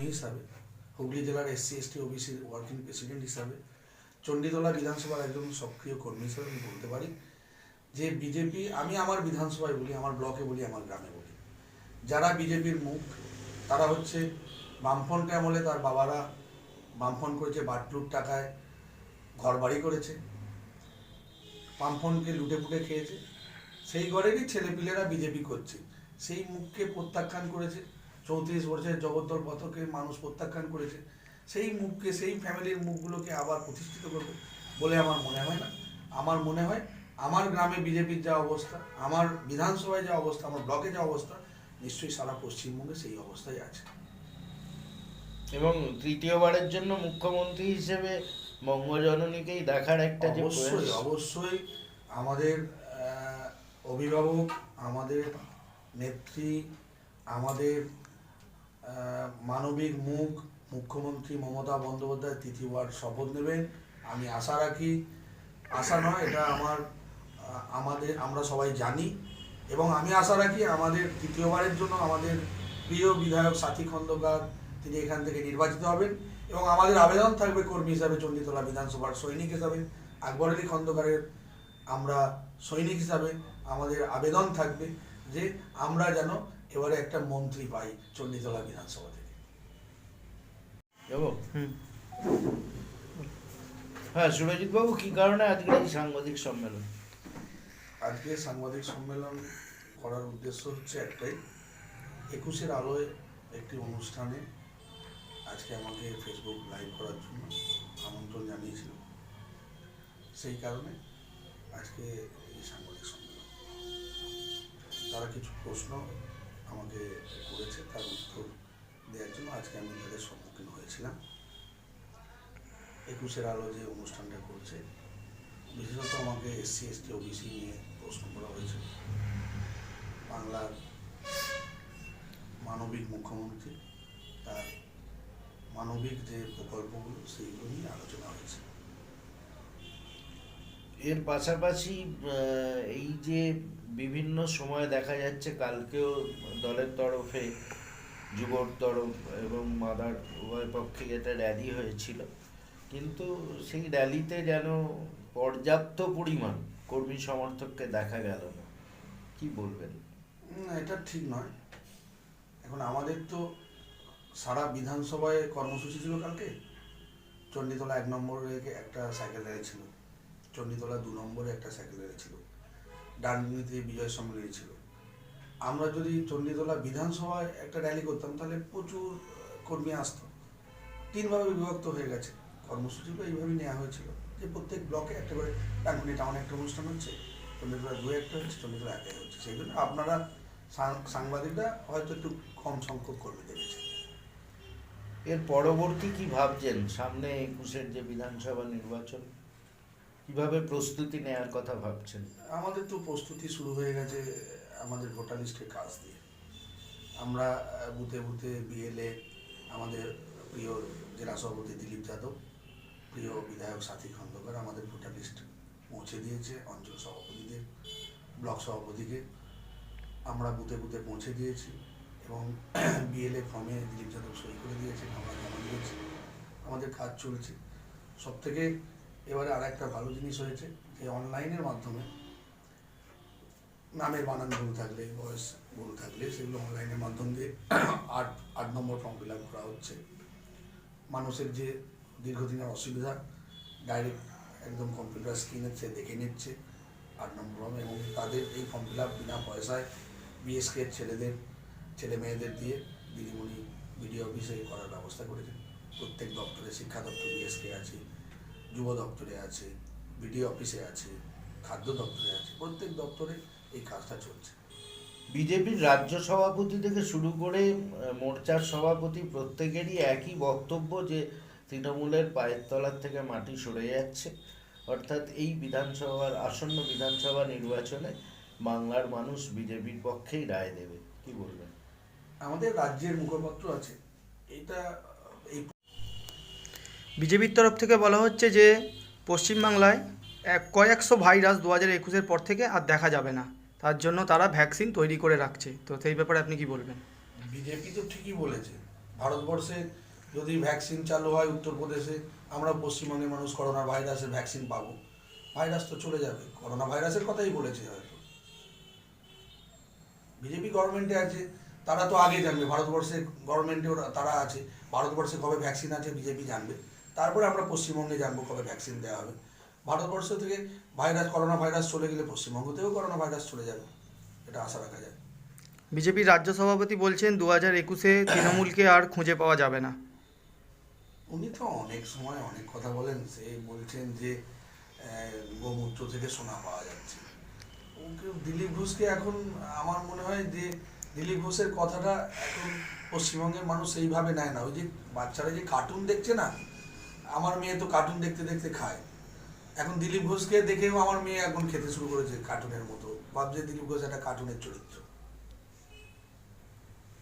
কর্মী হিসাবে, হুগলি জেলার SC ST OBC working president হিসাবে, চণ্ডীতলা বিধানসভার একজন সক্রিয় কর্মী হিসাবে আমি বলতে পারি যে বিজেপি, আমি আমার বিধানসভায় বলি, আমার ব্লকে বলি, আমার গ্রামে বলি, যারা বিজেপির মুখ তারা হচ্ছে বামফ্রন্ট আমলে তার বাবারা বামফ্রন্ট করেছে, বাটলুর টাকায় ঘর বাড়ি করেছে, বামফ্রন্টকে লুটে পুটে খেয়েছে, সেই ঘরেরই ছেলেপিলেরা বিজেপি করছে। সেই মুখকে প্রত্যাখ্যান করেছে, 34 বছরের জগদ্দল পথকে মানুষ প্রত্যাখ্যান করেছে। সেই মুখকে, সেই ফ্যামিলির মুখগুলোকে আবার প্রতিষ্ঠিত করবে বলে আমার মনে হয় না। আমার মনে হয় আমার গ্রামে বিজেপির যা অবস্থা, আমার বিধানসভায় যা অবস্থা, আমার ব্লকে যা অবস্থা, নিশ্চয়ই সারা পশ্চিমবঙ্গে সেই অবস্থায় আছে। এবং তৃতীয়বারের জন্য মুখ্যমন্ত্রী হিসেবে বঙ্গজননীকেই দেখার একটা যে অবশ্যই অবশ্যই আমাদের অভিভাবক, আমাদের নেত্রী, আমাদের মানবিক মুখ মুখ্যমন্ত্রী মমতা বন্দ্যোপাধ্যায় তৃতীয়বার শপথ নেবেন। আমি আশা রাখি, আশা নয়, এটা আমরা সবাই জানি, এবং আমি আশা রাখি আমাদের তৃতীয়বারের জন্য আমাদের প্রিয় বিধায়ক সাথী খন্দকার তিনি এখান থেকে নির্বাচিত হবেন, এবং আমাদের আবেদন থাকবে কর্মী হিসাবে, চণ্ডীতলা বিধানসভার সৈনিক হিসাবে আকবর আলী খন্দকারের আমরা সৈনিক হিসাবে আমাদের আবেদন থাকবে যে আমরা যেন এবারে একটা মন্ত্রী পাই চণ্ডীতলা বিধানসভা থেকে। হ্যাঁ, সুরজিৎ বাবু, কি কারণে আজকে এই সাংবাদিক সম্মেলন? আজকে সাংবাদিক সম্মেলন করার উদ্দেশ্য হচ্ছে একটাই, 21-এর আলোয় একটি অনুষ্ঠানে আজকে আমাকে ফেসবুক লাইভ করার জন্য আমন্ত্রণ জানিয়েছিল। সেই কারণে আজকে এই সাংবাদিক সম্মেলন। তারা কিছু প্রশ্ন আমাকে করেছে, তার উত্তর দেওয়ার জন্য আজকে আমি তাদের সম্মুখীন হয়েছিলাম। 21-এর আলো যে অনুষ্ঠানটা করছে, বিশেষত আমাকে SC ST OBC নিয়ে প্রশ্ন করা হয়েছে। বাংলার মানবিক মুখ্যমন্ত্রী, তার মানবিক যে প্রকল্পগুলো সেইগুলো নিয়ে আলোচনা হয়েছে। এর পাশাপাশি এই যে বিভিন্ন সময় দেখা যাচ্ছে, কালকেও দলের তরফে, যুবর তরফ এবং মাদার উভয় পক্ষে একটা র্যালি হয়েছিল, কিন্তু সেই র্যালিতে যেন পর্যাপ্ত পরিমাণ কর্মী সমর্থককে দেখা গেল না। কি বলবেন? এটা ঠিক নয়। এখন আমাদের তো সারা বিধানসভায় কর্মসূচি ছিল কালকে। চণ্ডীতলা 1 নম্বরে একটা সাইকেল র্যালি ছিল, চণ্ডীতলা 2 নম্বরে একটা সাইকেল র্যালি ছিল, ডানকুনিতে বিজয় সম্মেলনী ছিল। আমরা যদি চণ্ডীতলা বিধানসভায় একটা র্যালি করতাম তাহলে প্রচুর কর্মী আসতো। 3 ভাবে বিভক্ত হয়ে গেছে কর্মসূচিগুলো, এইভাবেই নেওয়া হয়েছিল যে প্রত্যেক ব্লকে একটা করে, ডানকুনি টাউনে একটা অনুষ্ঠান হচ্ছে, চণ্ডীতলা 2 একটা হচ্ছে, চণ্ডীতলা 1 হচ্ছে। সেই জন্য আপনারা সাংবাদিকরা হয়তো একটু কম সংখ্যক কর্মী দেখেছে। এর পরবর্তী কি ভাবছেন? সামনে 21-এর যে বিধানসভা নির্বাচন, কিভাবে প্রস্তুতি নেওয়ার কথা ভাবছেন? আমাদের তো প্রস্তুতি শুরু হয়ে গেছে আমাদের ভোটার লিস্টের কাজ দিয়ে। আমরা বুথে বুথে BLA, আমাদের প্রিয় জেলা সভাপতি দিলীপ যাদব, প্রিয় বিধায়ক সাথী খন্দকার আমাদের ভোটার লিস্ট পৌঁছে দিয়েছে, অঞ্চল সভাপতিদের, ব্লক সভাপতিকে আমরা বুথে বুথে পৌঁছে দিয়েছি, এবং BLA ফর্মে দিলীপ যাদব সই করে দিয়েছেন, আমরা জমা দিয়েছি। আমাদের কাজ চলছে। সবথেকে এবারে আর একটা ভালো জিনিস হয়েছে যে অনলাইনের মাধ্যমে নামের বানান ভুল থাকলে, বয়স ভুল থাকলে সেগুলো অনলাইনের মাধ্যম দিয়ে 8 নম্বর ফর্ম ফিল আপ করা হচ্ছে। মানুষের যে দীর্ঘদিনের অসুবিধা, ডাইরেক্ট একদম কম্পিউটার স্ক্রিনে সে দেখে নিচ্ছে 8 নম্বর ফর্ম, এবং তাদের এই ফর্ম ফিল আপ বিনা পয়সায় BSK ছেলে মেয়েদের দিয়ে দিদিমণি BDO অফিসে করার ব্যবস্থা করেছেন। প্রত্যেক দপ্তরে, শিক্ষা দপ্তর BSK আছে, যুব দপ্তরে আছে, BDO অফিসে আছে, খাদ্য দপ্তরে আছে, প্রত্যেক দপ্তরে এই কাজটা চলছে। বিজেপির রাজ্য সভাপতি থেকে শুরু করে মোর্চার সভাপতি প্রত্যেকেরই একই বক্তব্য যে তৃণমূলের পায়ের তলার থেকে মাটি সরে যাচ্ছে, অর্থাৎ এই আসন্ন বিধানসভা নির্বাচনে বাংলার মানুষ বিজেপির পক্ষেই রায় দেবে। কি বলবেন? আমাদের রাজ্যের মুখপাত্র আছে, এটা এই বিজেপির তরফ থেকে বলা হচ্ছে যে পশ্চিমবাংলায় কয়েকশো ভাইরাস 2021-এর পর থেকে আর দেখা যাবে না, তার জন্য তারা ভ্যাকসিন তৈরি করে রাখছে। তো সেই ব্যাপারে আপনি কি বলবেন? বিজেপি তো ঠিকই বলেছে, ভারতবর্ষে যদি ভ্যাকসিন চালু হয় উত্তরপ্রদেশে, আমরা পশ্চিমবঙ্গের মানুষ করোনা ভাইরাসের ভ্যাকসিন পাবো, ভাইরাস তো চলে যাবে। করোনা ভাইরাসের কথাই বলেছে হয়তো। বিজেপি গভর্নমেন্টে আছে, তারা তো আগে জানবে ভারতবর্ষের গভর্নমেন্টে তারা আছে, ভারতবর্ষে কবে ভ্যাকসিন আছে বিজেপি জানবে, তারপরে আমরা পশ্চিমবঙ্গে জানবো কবে ভ্যাকসিন দেওয়া হবে। ভারতবর্ষ থেকে করোনা ভাইরাস চলে গেলে পশ্চিমবঙ্গ থেকেও করোনা ভাইরাস চলে যাবে, এটা আশা রাখা যায়। বিজেপির রাজ্য সভাপতি বলছেন 2021-এ তৃণমূলকে আর খুঁজে পাওয়া যাবে না। উনি তো অনেক সময় অনেক কথা বলেন, সে বলছেন যে গোমূত্র থেকে সোনা পাওয়া যাচ্ছে। ওকে দিলীপ ঘোষকে এখন আমার মনে হয় যে দিলীপ ঘোষের কথাটা এখন পশ্চিমবঙ্গের মানুষ এইভাবে নেয় না। ওই যে বাচ্চারা যে কার্টুন দেখছে না, আমার মেয়ে তো কার্টুন দেখতে দেখতে খায়, এখন দিলীপ ঘোষকে দেখেও আমার মেয়ে এখন খেতে শুরু করেছে কার্টুনের মতো, ভাবছে দিলীপ ঘোষ একটা কার্টুনের চরিত্র।